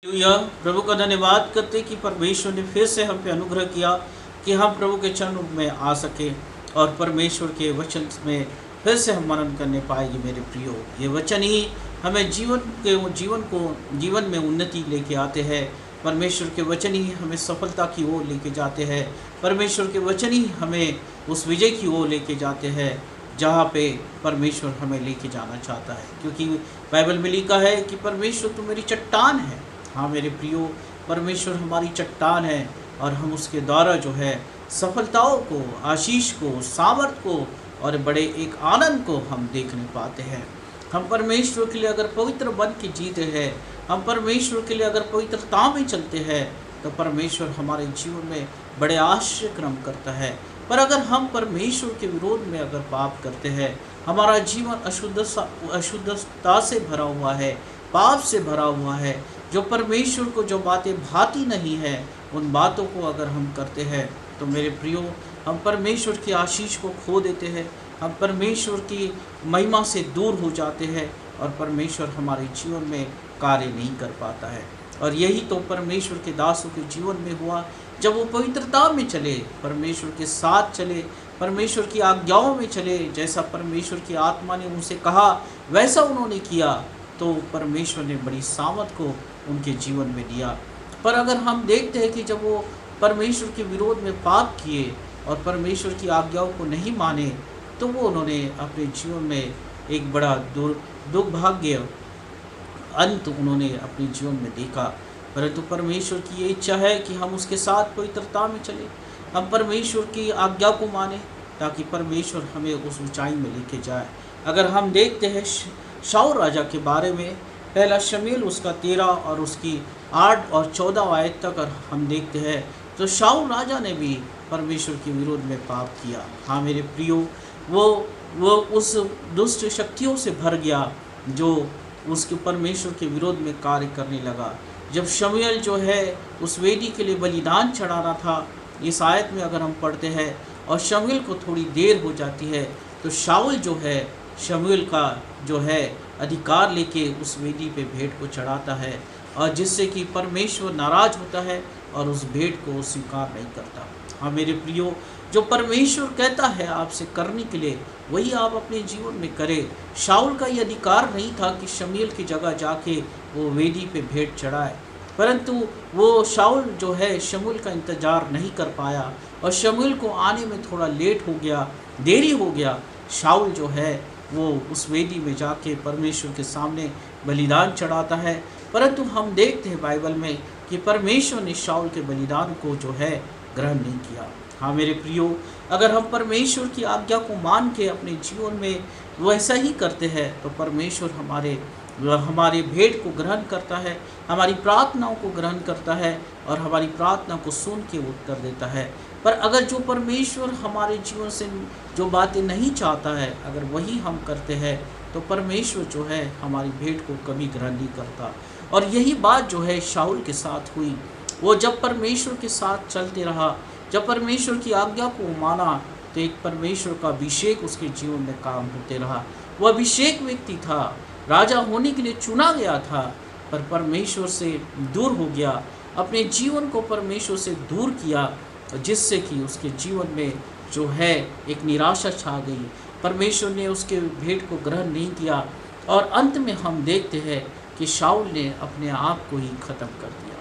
Hallelujah. प्रभु का धन्यवाद करते कि परमेश्वर ने फिर से हम पे अनुग्रह किया कि हम प्रभु के चरणों में आ सके और परमेश्वर के वचन में फिर से हम मनन करने पाएंगे। मेरे प्रियो, ये वचन ही हमें जीवन में उन्नति लेके आते हैं। परमेश्वर के वचन ही हमें सफलता की ओर लेके जाते हैं। परमेश्वर के वचन ही हमें उस विजय की ओर लेके जाते हैं जहाँ पे परमेश्वर हमें लेके जाना चाहता है, क्योंकि बाइबल में लिखा है कि परमेश्वर तो मेरी चट्टान है। हाँ मेरे प्रियो, परमेश्वर हमारी चट्टान है और हम उसके द्वारा जो है सफलताओं को, आशीष को, सामर्थ को और बड़े एक आनंद को हम देखने पाते हैं। हम परमेश्वर के लिए अगर पवित्र बन के जीते हैं, हम परमेश्वर के लिए अगर पवित्रता में चलते हैं, तो परमेश्वर हमारे जीवन में बड़े आश्चर्य क्रम करता है। पर अगर हम परमेश्वर के विरोध में अगर पाप करते हैं, हमारा जीवन अशुद्धता से भरा हुआ है, पाप से भरा हुआ है, जो परमेश्वर को जो बातें भाती नहीं है उन बातों को अगर हम करते हैं, तो मेरे प्रियो हम परमेश्वर की आशीष को खो देते हैं। हम परमेश्वर की महिमा से दूर हो जाते हैं और परमेश्वर हमारे जीवन में कार्य नहीं कर पाता है। और यही तो परमेश्वर के दासों के जीवन में हुआ। जब वो पवित्रता में चले, परमेश्वर के साथ चले, परमेश्वर की आज्ञाओं में चले, जैसा परमेश्वर की आत्मा ने उनसे कहा वैसा उन्होंने किया, तो परमेश्वर ने बड़ी सामर्थ को उनके जीवन में दिया। पर अगर हम देखते हैं कि जब वो परमेश्वर के विरोध में पाप किए और परमेश्वर की आज्ञाओं को नहीं माने, तो वो उन्होंने अपने जीवन में एक बड़ा दुर्भाग्य अंत उन्होंने अपने जीवन में देखा। परंतु परमेश्वर की ये इच्छा है कि हम उसके साथ पवित्रता में चले, हम परमेश्वर की आज्ञा को माने, ताकि परमेश्वर हमें उस ऊंचाई में लेके जाए। अगर हम देखते हैं शाऊल राजा के बारे में, पहला शमूएल उसका 13 और उसकी 8 और 14 आयत तक अगर हम देखते हैं, तो शाऊल राजा ने भी परमेश्वर के विरोध में पाप किया। हाँ मेरे प्रियो, वो उस दुष्ट शक्तियों से भर गया जो उसके परमेश्वर के विरोध में कार्य करने लगा। जब शमूएल जो है उस वेदी के लिए बलिदान चढ़ाना था, इस आयत में अगर हम पढ़ते हैं, और शमूएल को थोड़ी देर हो जाती है, तो शाऊल जो है शमूएल का जो है अधिकार लेके उस वेदी पे भेंट को चढ़ाता है, और जिससे कि परमेश्वर नाराज होता है और उस भेंट को स्वीकार नहीं करता। हाँ मेरे प्रियो, जो परमेश्वर कहता है आपसे करने के लिए, वही आप अपने जीवन में करें। शाऊल का ये अधिकार नहीं था कि शमूएल की जगह जाके वो वेदी पे भेंट चढ़ाए, परंतु वो शाऊल जो है शमूएल का इंतजार नहीं कर पाया और शमूएल को आने में थोड़ा लेट हो गया, देरी हो गया। शाऊल जो है वो उस वेदी में जाके परमेश्वर के सामने बलिदान चढ़ाता है, परंतु हम देखते हैं बाइबल में कि परमेश्वर ने शाऊल के बलिदान को जो है ग्रहण नहीं किया। हाँ मेरे प्रियो, अगर हम परमेश्वर की आज्ञा को मान के अपने जीवन में वैसा ही करते हैं, तो परमेश्वर हमारे भेंट को ग्रहण करता है, हमारी प्रार्थनाओं को ग्रहण करता है और हमारी प्रार्थना को सुन के उत्तर देता है। पर अगर जो परमेश्वर हमारे जीवन से जो बातें नहीं चाहता है, अगर वही हम करते हैं, तो परमेश्वर जो है हमारी भेंट को कभी ग्रहण नहीं करता। और यही बात जो है शाऊल के साथ हुई। वो जब परमेश्वर के साथ चलते रहा, जब परमेश्वर की आज्ञा को माना, तो एक परमेश्वर का अभिषेक उसके जीवन में काम होते रहा। वह अभिषेक व्यक्ति था, राजा होने के लिए चुना गया था, पर परमेश्वर से दूर हो गया, अपने जीवन को परमेश्वर से दूर किया, जिससे कि उसके जीवन में जो है एक निराशा छा गई। परमेश्वर ने उसके भेंट को ग्रहण नहीं किया और अंत में हम देखते हैं कि शाऊल ने अपने आप को ही ख़त्म कर दिया।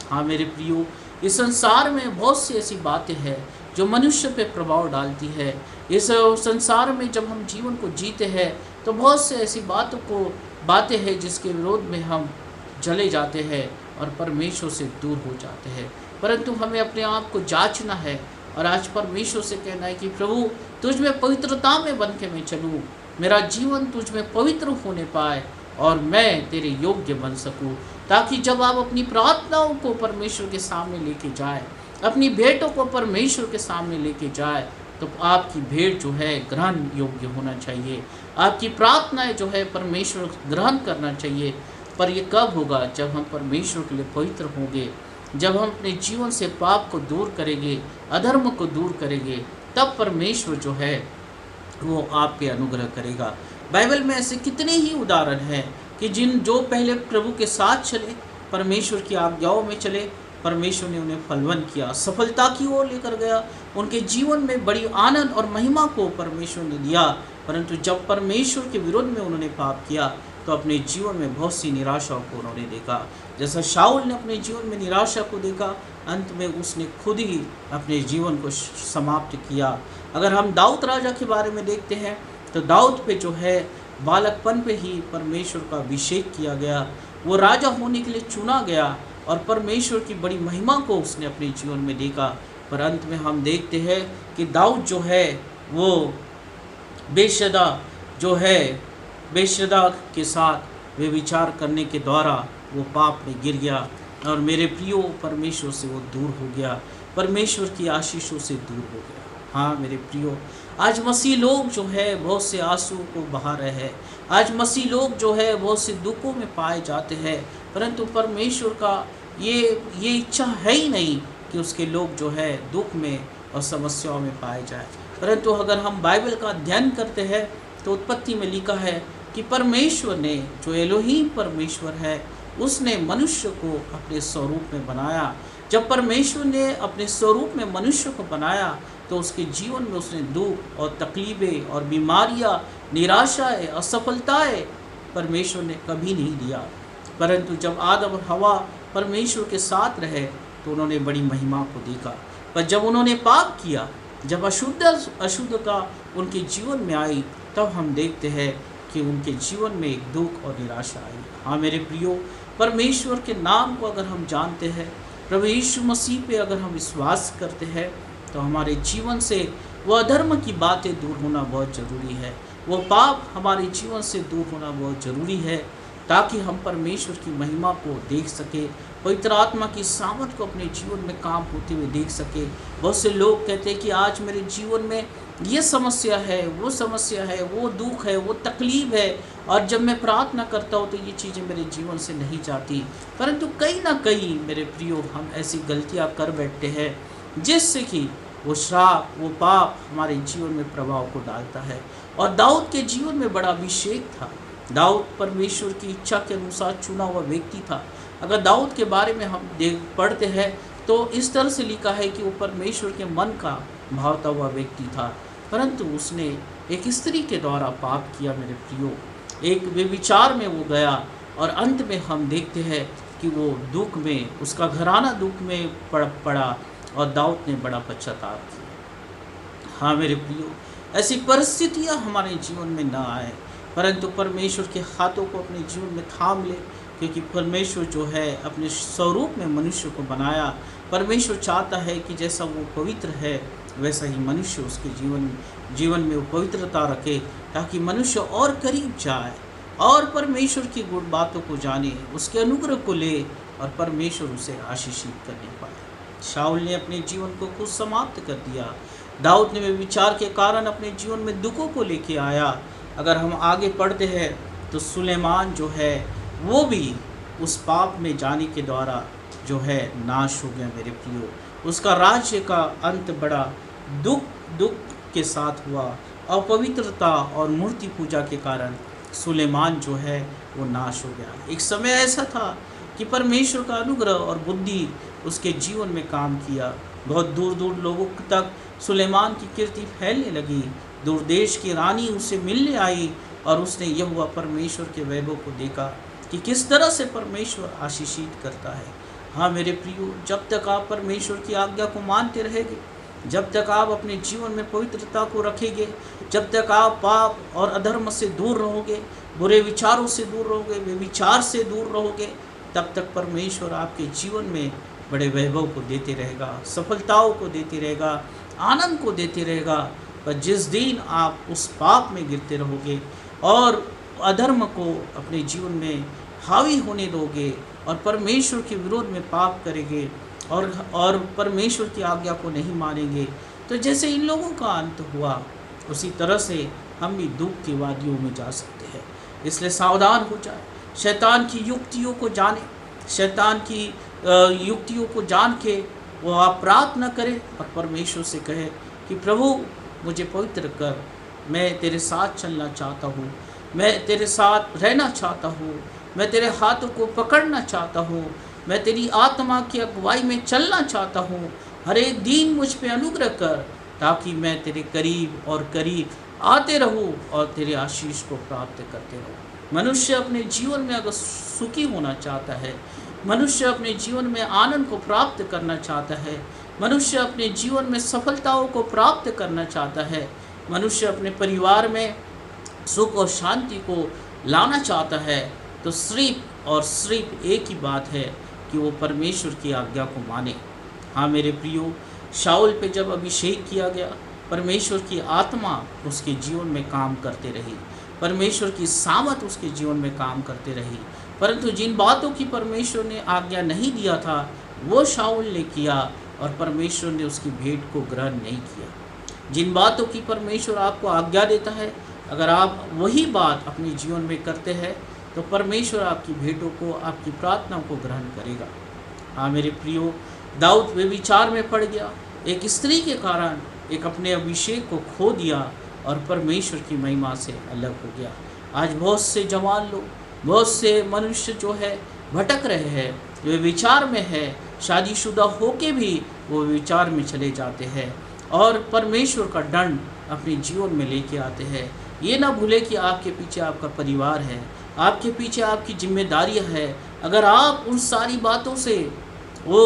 हाँ मेरे प्रियो, इस संसार में बहुत सी ऐसी बातें हैं जो मनुष्य पे प्रभाव डालती है। इस संसार में जब हम जीवन को जीते हैं, तो बहुत से ऐसी बातें हैं जिसके विरोध में हम जले जाते हैं और परमेश्वर से दूर हो जाते हैं। परंतु हमें अपने आप को जांचना है और आज परमेश्वर से कहना है कि प्रभु, तुझ में पवित्रता में बन के मैं चलूँ, मेरा जीवन तुझ में पवित्र होने पाए और मैं तेरे योग्य बन सकूँ, ताकि जब आप अपनी प्रार्थनाओं को परमेश्वर के सामने लेके जाए, अपनी भेंटों को परमेश्वर के सामने लेके जाए, तो आपकी भेंट जो है ग्रहण योग्य होना चाहिए, आपकी प्रार्थनाएं जो है परमेश्वर ग्रहण करना चाहिए। पर ये कब होगा? जब हम परमेश्वर के लिए पवित्र होंगे, जब हम अपने जीवन से पाप को दूर करेंगे, अधर्म को दूर करेंगे, तब परमेश्वर जो है वो आप पे अनुग्रह करेगा। बाइबल में ऐसे कितने ही उदाहरण हैं कि जो पहले प्रभु के साथ चले, परमेश्वर की आज्ञाओं में चले, परमेश्वर ने उन्हें फलवन किया, सफलता की ओर लेकर गया। उनके जीवन में बड़ी आनंद और महिमा को परमेश्वर ने दिया। परंतु जब परमेश्वर के विरोध में उन्होंने पाप किया तो अपने जीवन में बहुत सी निराशाओं को उन्होंने देखा। जैसा शाऊल ने अपने जीवन में निराशा को देखा, अंत में उसने खुद ही अपने जीवन को समाप्त किया। अगर हम दाऊद राजा के बारे में देखते हैं तो दाऊद पे जो है बालकपन पे ही परमेश्वर का अभिषेक किया गया, वो राजा होने के लिए चुना गया और परमेश्वर की बड़ी महिमा को उसने अपने जीवन में देखा। पर अंत में हम देखते हैं कि दाऊद जो है वो बेशदा के साथ वे विचार करने के द्वारा वो पाप में गिर गया और मेरे प्रियो परमेश्वर से वो दूर हो गया, परमेश्वर की आशीषों से दूर हो गया। हाँ मेरे प्रियो, आज मसीह लोग जो है बहुत से आंसू को बहा रहे हैं, आज मसीह लोग जो है बहुत से दुखों में पाए जाते हैं, परंतु परमेश्वर का ये इच्छा है ही नहीं कि उसके लोग जो है दुख में और समस्याओं में पाए जाए। परंतु अगर हम बाइबल का अध्ययन करते हैं तो उत्पत्ति में लिखा है कि परमेश्वर ने, जो एलोहीम परमेश्वर है, उसने मनुष्य को अपने स्वरूप में बनाया। जब परमेश्वर ने अपने स्वरूप में मनुष्य को बनाया तो उसके जीवन में उसने दुख और तकलीफ़ें और बीमारियां, निराशाएं, असफलताएं परमेश्वर ने कभी नहीं दिया। परंतु जब आदम और हवा परमेश्वर के साथ रहे तो उन्होंने बड़ी महिमा को देखा। पर जब उन्होंने पाप किया, जब अशुद्धता उनके जीवन में आई, तब हम देखते हैं कि उनके जीवन में एक दुख और निराशा आई। हाँ मेरे प्रियो, परमेश्वर के नाम को अगर हम जानते हैं, प्रभु यीशु मसीह पे अगर हम विश्वास करते हैं, तो हमारे जीवन से वो अधर्म की बातें दूर होना बहुत ज़रूरी है, वो पाप हमारे जीवन से दूर होना बहुत ज़रूरी है, ताकि हम परमेश्वर की महिमा को देख सके, पवित्र आत्मा की सामर्थ को अपने जीवन में काम होते हुए देख सके। बहुत से लोग कहते हैं कि आज मेरे जीवन में ये समस्या है, वो समस्या है, वो दुख है, वो तकलीफ़ है, और जब मैं प्रार्थना करता हूँ तो ये चीज़ें मेरे जीवन से नहीं जाती। परंतु कहीं ना कहीं मेरे प्रियो, हम ऐसी गलतियाँ कर बैठते हैं जिससे कि वो श्राप, वो पाप हमारे जीवन में प्रभाव को डालता है। और दाऊद के जीवन में बड़ा अभिषेक था, दाऊद परमेश्वर की इच्छा के अनुसार चुना हुआ व्यक्ति था। अगर दाऊद के बारे में हम पढ़ते हैं तो इस तरह से लिखा है कि वो परमेश्वर के मन का भावता हुआ व्यक्ति था, परंतु उसने एक स्त्री के द्वारा पाप किया। मेरे प्रियो, एक व्यभिचार में वो गया और अंत में हम देखते हैं कि वो दुख में, उसका घराना दुख में पड़ा और दाऊद ने बड़ा पश्चाताप किया। हाँ मेरे प्रियो, ऐसी परिस्थितियाँ हमारे जीवन में ना आए, परंतु परमेश्वर के हाथों को अपने जीवन में थाम ले, क्योंकि परमेश्वर जो है अपने स्वरूप में मनुष्य को बनाया। परमेश्वर चाहता है कि जैसा वो पवित्र है वैसा ही मनुष्य उसके जीवन में वो पवित्रता रखे, ताकि मनुष्य और करीब जाए और परमेश्वर की गुण बातों को जाने, उसके अनुग्रह को ले और परमेश्वर उसे आशीषित करने पाए। शाऊल ने अपने जीवन को खुद समाप्त कर दिया, दाऊद ने विचार के कारण अपने जीवन में दुखों को लेके आया। अगर हम आगे पढ़ते हैं तो सुलेमान जो है वो भी उस पाप में जाने के द्वारा जो है नाश हो गया। मेरे प्रियो, उसका राज्य का अंत बड़ा दुख के साथ हुआ। अपवित्रता और मूर्ति पूजा के कारण सुलेमान जो है वो नाश हो गया। एक समय ऐसा था कि परमेश्वर का अनुग्रह और बुद्धि उसके जीवन में काम किया। बहुत दूर दूर लोगों तक सुलेमान की कीर्ति फैलने लगी। दूर देश की रानी उसे मिलने आई और उसने यहोवा परमेश्वर के वैभव को देखा कि किस तरह से परमेश्वर आशीषित करता है। हाँ मेरे प्रियो, जब तक आप परमेश्वर की आज्ञा को मानते रहेंगे, जब तक आप अपने जीवन में पवित्रता को रखेंगे, जब तक आप पाप और अधर्म से दूर रहोगे, बुरे विचारों से दूर रहोगे, व्यभिचार से दूर रहोगे, तब तक परमेश्वर आपके जीवन में बड़े वैभव को देते रहेगा, सफलताओं को देते रहेगा, आनंद को देते रहेगा। पर जिस दिन आप उस पाप में गिरते रहोगे और अधर्म को अपने जीवन में हावी होने दोगे और परमेश्वर के विरोध में पाप करेंगे और परमेश्वर की आज्ञा को नहीं मानेंगे, तो जैसे इन लोगों का अंत हुआ उसी तरह से हम भी दुख की वादियों में जा सकते हैं। इसलिए सावधान हो जाए, शैतान की युक्तियों को जाने, शैतान की युक्तियों को जान के वो आप प्रार्थना करें और परमेश्वर से कहे कि प्रभु मुझे पवित्र कर, मैं तेरे साथ चलना चाहता हूँ, मैं तेरे साथ रहना चाहता हूँ, मैं तेरे हाथों को पकड़ना चाहता हूँ, मैं तेरी आत्मा की अगुवाई में चलना चाहता हूँ। हर एक दिन मुझ पे अनुग्रह कर, ताकि मैं तेरे करीब और करीब आते रहूँ और तेरे आशीष को प्राप्त करते रहूँ। मनुष्य अपने जीवन में अगर सुखी होना चाहता है, मनुष्य अपने जीवन में आनंद को प्राप्त करना चाहता है, मनुष्य अपने जीवन में सफलताओं को प्राप्त करना चाहता है, मनुष्य अपने परिवार में सुख और शांति को लाना चाहता है, तो सिर्फ और सिर्फ एक ही बात है कि वो परमेश्वर की आज्ञा को माने। हाँ मेरे प्रियो, शाऊल पे जब अभिषेक किया गया, परमेश्वर की आत्मा उसके जीवन में काम करते रही, परमेश्वर की सामत उसके जीवन में काम करते रही। परंतु जिन बातों की परमेश्वर ने आज्ञा नहीं दिया था, वो शाऊल ने किया और परमेश्वर ने उसकी भेंट को ग्रहण नहीं किया। जिन बातों की परमेश्वर आपको आज्ञा देता है, अगर आप वही बात अपने जीवन में करते हैं, तो परमेश्वर आपकी भेंटों को, आपकी प्रार्थनाओं को ग्रहण करेगा। हाँ मेरे प्रियो, दाऊद व्यभिचार में पड़ गया, एक स्त्री के कारण एक अपने अभिषेक को खो दिया और परमेश्वर की महिमा से अलग हो गया। आज बहुत से जवान लोग, बहुत से मनुष्य जो है भटक रहे हैं, वे विचार में है, शादीशुदा होके भी वो विचार में चले जाते हैं और परमेश्वर का दंड अपने जीवन में लेके आते हैं। ये ना भूले कि आपके पीछे आपका परिवार है, आपके पीछे आपकी जिम्मेदारियां है। अगर आप उन सारी बातों से वो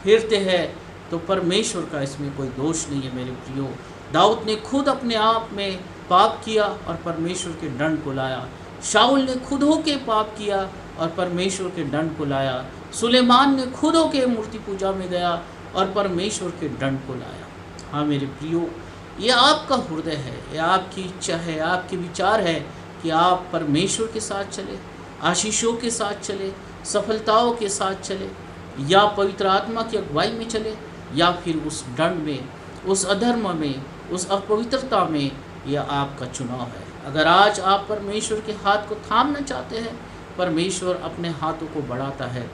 फिरते हैं तो परमेश्वर का इसमें कोई दोष नहीं है। मेरे प्रियो, दाऊद ने खुद अपने आप में पाप किया और परमेश्वर के दंड को लाया। शाऊल ने खुद होके पाप किया और परमेश्वर के दंड को लाया। सुलेमान ने खुद होके मूर्ति पूजा में गया और परमेश्वर के दंड को लाया। हाँ मेरे प्रियो, ये आपका हृदय है, ये आपकी इच्छा है, आपके विचार है कि आप परमेश्वर के साथ चले, आशीषों के साथ चले, सफलताओं के साथ चले, या पवित्र आत्मा की अगुवाई में चले, या फिर उस दंड में, उस अधर्म में, उस अपवित्रता में। यह आपका चुनाव है। अगर आज आप परमेश्वर के हाथ को थामना चाहते हैं, परमेश्वर अपने हाथों को बढ़ाता है,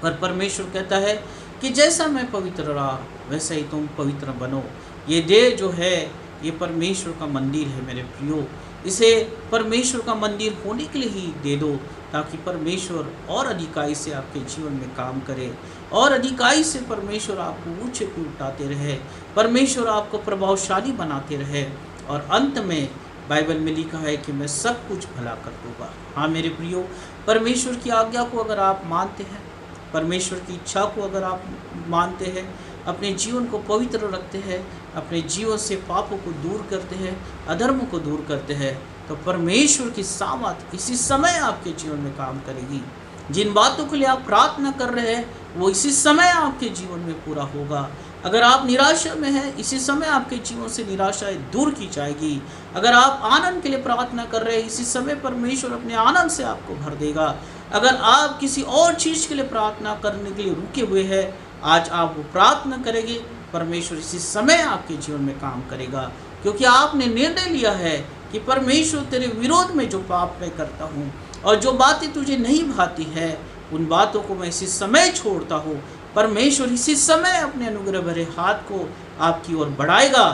पर परमेश्वर कहता है कि जैसा मैं पवित्र रहा वैसा ही तुम पवित्र बनो। ये देह जो है, ये परमेश्वर का मंदिर है मेरे प्रियो, इसे परमेश्वर का मंदिर होने के लिए ही दे दो, ताकि परमेश्वर और अधिकाई से आपके जीवन में काम करे, और अधिकाई से परमेश्वर आपको ऊंचे पे उठाते रहे, परमेश्वर आपको प्रभावशाली बनाते रहे, और अंत में बाइबल में लिखा है कि मैं सब कुछ भला कर दूंगा। हाँ मेरे प्रियो, परमेश्वर की आज्ञा को अगर आप मानते हैं, परमेश्वर की इच्छा को अगर आप मानते हैं, अपने जीवन को पवित्र रखते हैं, अपने जीवन से पापों को दूर करते हैं, अधर्म को दूर करते हैं, तो परमेश्वर की सामत इसी समय आपके जीवन में काम करेगी। जिन बातों के लिए आप प्रार्थना कर रहे हैं, वो इसी समय आपके जीवन में पूरा होगा। अगर आप निराशा में हैं, इसी समय आपके जीवन से निराशाएं दूर की जाएगी। अगर आप आनंद के लिए प्रार्थना कर रहे हैं, इसी समय परमेश्वर अपने आनंद से आपको भर देगा। अगर आप किसी और चीज़ के लिए प्रार्थना करने के लिए रुके हुए हैं, आज आप वो प्रार्थना करेंगे, परमेश्वर इसी समय आपके जीवन में काम करेगा, क्योंकि आपने निर्णय लिया है कि परमेश्वर तेरे विरोध में जो पाप मैं करता हूँ और जो बातें तुझे नहीं भाती है, उन बातों को मैं इसी समय छोड़ता हूँ। परमेश्वर इसी समय अपने अनुग्रह भरे हाथ को आपकी ओर बढ़ाएगा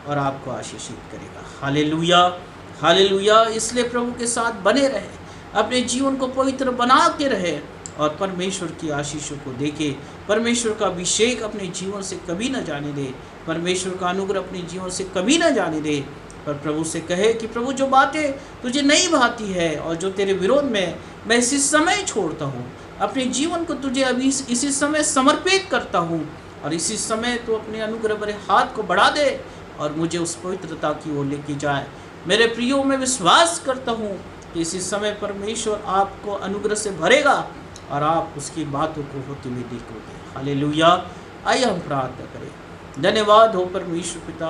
और आपको आशीषित करेगा। Hallelujah, hallelujah. इसलिए प्रभु के साथ बने रहे, अपने जीवन को पवित्र बना के रहे और परमेश्वर की आशीषों को देखे। परमेश्वर का अभिषेक अपने जीवन से कभी न जाने दे, परमेश्वर का अनुग्रह अपने जीवन से कभी न जाने दे, पर प्रभु से कहे कि प्रभु जो बातें तुझे नहीं भाती है और जो तेरे विरोध में मैं इसी समय छोड़ता हूँ, अपने जीवन को तुझे अभी इसी समय समर्पित करता हूँ, और इसी समय तू अपने अनुग्रह भरे हाथ को बढ़ा दे और मुझे उस पवित्रता की ओर लेके जाए। मेरे प्रियो, मैं विश्वास करता हूँ कि इसी समय परमेश्वर आपको अनुग्रह से भरेगा और आप उसकी बातों को होते हुए देखोगे। हालेलुया। आइए हम प्रार्थना करें। धन्यवाद हो परमेश्वर पिता,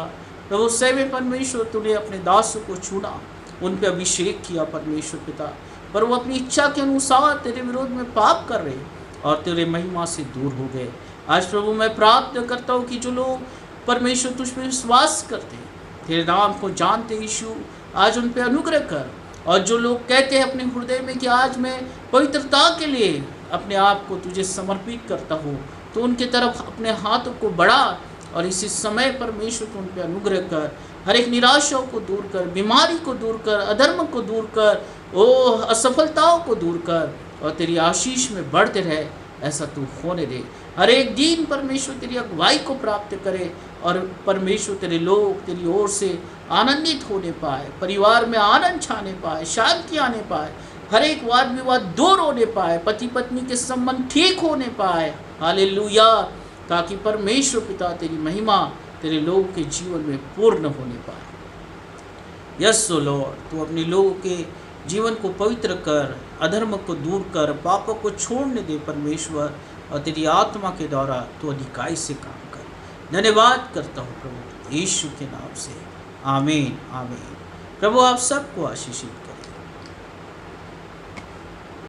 प्रभु सेवे परमेश्वर, तूने अपने दासों को चुना, उन पे अभिषेक किया परमेश्वर पिता, पर वो अपनी इच्छा के अनुसार तेरे विरोध में पाप कर रहे और तेरे महिमा से दूर हो गए। आज प्रभु मैं प्रार्थना करता हूँ कि जो लोग परमेश्वर तुझ पे विश्वास करते हैं, तेरे नाम को जानते यीशु, आज उन पे अनुग्रह कर। और जो लोग कहते हैं अपने हृदय में कि आज मैं पवित्रता के लिए अपने आप को तुझे समर्पित करता हूँ, तो उनके तरफ अपने हाथों को बढ़ा और इसी समय परमेश्वर को उन पर अनुग्रह कर। हर एक निराशाओं को दूर कर, बीमारी को दूर कर, अधर्म को दूर कर, असफलताओं को दूर कर, और तेरी आशीष में बढ़ते रहे। ऐसा तू होने दे। हर एक दिन परमेश्वर तेरी अगुवाई को प्राप्त करे और परमेश्वर तेरे लोग तेरी ओर से आनंदित होने पाए, परिवार में आनंद छाने पाए, शांति आने पाए, हर एक वाद विवाद दूर होने पाए, पति पत्नी के संबंध ठीक होने पाए। हालेलुया। ताकि परमेश्वर पिता तेरी महिमा तेरे लोगों के जीवन में पूर्ण होने पाए। यस लॉर्ड, तू अपने लोगों के जीवन को पवित्र कर, अधर्म को दूर कर, पापों को छोड़ने दे परमेश्वर, और तेरी आत्मा के द्वारा तू अधिकाई से काम कर। धन्यवाद करता हूँ प्रभु यीशु के नाम से, आमीन आमीन। प्रभु आप सबको आशीषित कर।